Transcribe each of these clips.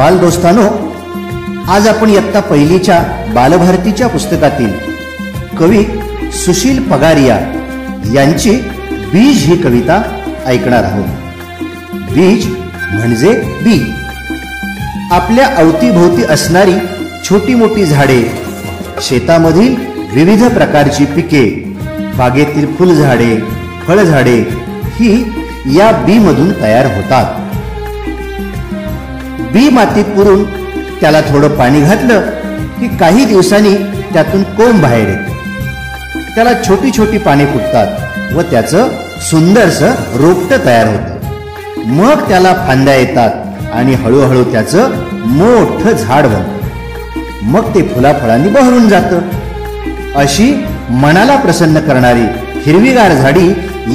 बालदोस्तानो, आज आपण इयत्ता पहिलीच्या बालभारतीच्या पुस्तकातील कवी सुशील पगारिया यांची बीज ही कविता ऐकणार आहोत। बीज म्हणजे बी। आपल्या अवतीभोवती असणारी छोटी मोठी झाडे, शेतामधील विविध प्रकारची पिके, बागेतील फुलझाडे, फळझाडे ही या बी मधून तयार होतात। बी मातीत पुरून त्याला थोडं पाणी घातलं की काही दिवसांनी त्यातून कोंब बाहेर येते। त्याला छोटी छोटी पाने फुटतात व त्याचं सुंदरसं रोपटं तयार होतं। मग त्याला फांद्या येतात आणि हळूहळू त्याचं मोठं झाड बनतं। मग ते फुलाफळांनी बहरून जातं। अशी मनाला प्रसन्न करणारी हिरवीगार झाडी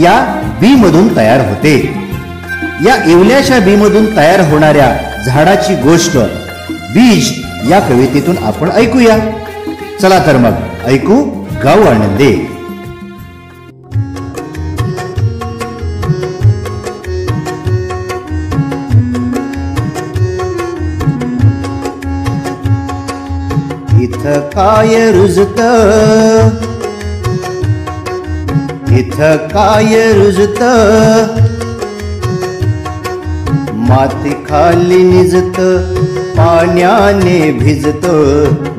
या बी मधून तयार होते। या इवल्याशा बी मधून तयार होणाऱ्या झाडाची गोष्ट बीज या कवितेतून आपण ऐकूया। चला तर मग ऐकू गाऊ आनंदे। इथं काय रुजत, इथं काय रुजत, माती खाली निजत, पाण्याने भिजत,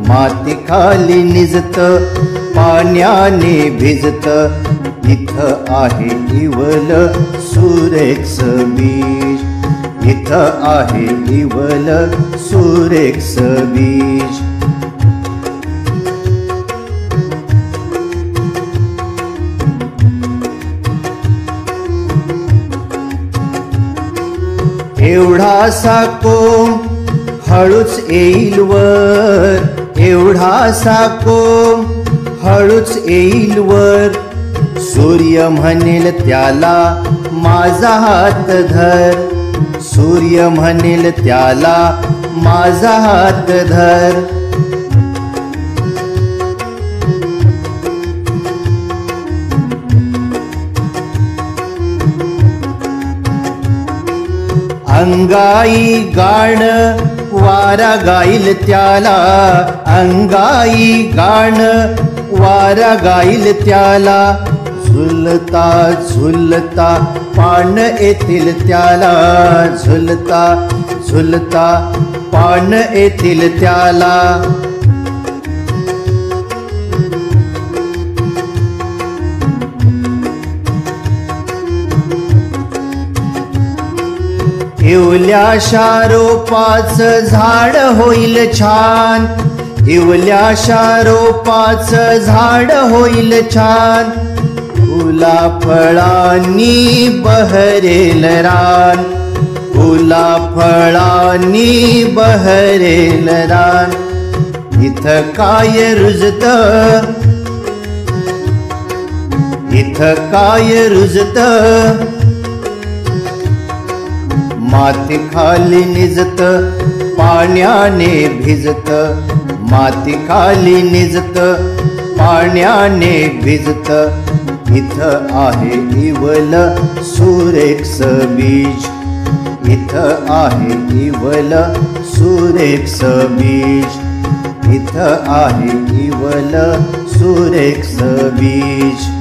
माती खाली निजत, पाण्याने भिजत, इथं आहे इवल सुरेक्स बीज, इथं आहे इवल सुरेक्स बीज। एवढासा कोंब हळूच येईल वर, एवढासा कोंब हळूच येईल वर, सूर्य म्हणेल त्याला माझा हात धर, सूर्य म्हणेल त्याला माझा हात धर। अंगाई गाण वारा गाईल त्याला, अंगाई गाण वारा गाईल त्याला, झुलता झुलता पान येतील त्याला, झुलता झुलता पान येतील त्याला। इवल्याशा रोपाचं झाड होईल छान, इवल्याशा रोपाचं झाड होईल छान, फुला फळांनी बहरेल रान, फुला फळांनी बहरेल रान। इथं काय रुजत, इथं काय रुजत, माती खाली निजत, पाण्याने भिजत, माती खाली निजत, पाण्याने भिजत, इथं आहे इवल सुरेक्स बीज, इथं आहे इवल सुरेक्स बीज, इथं आहे इवल सुरेक्स बीज।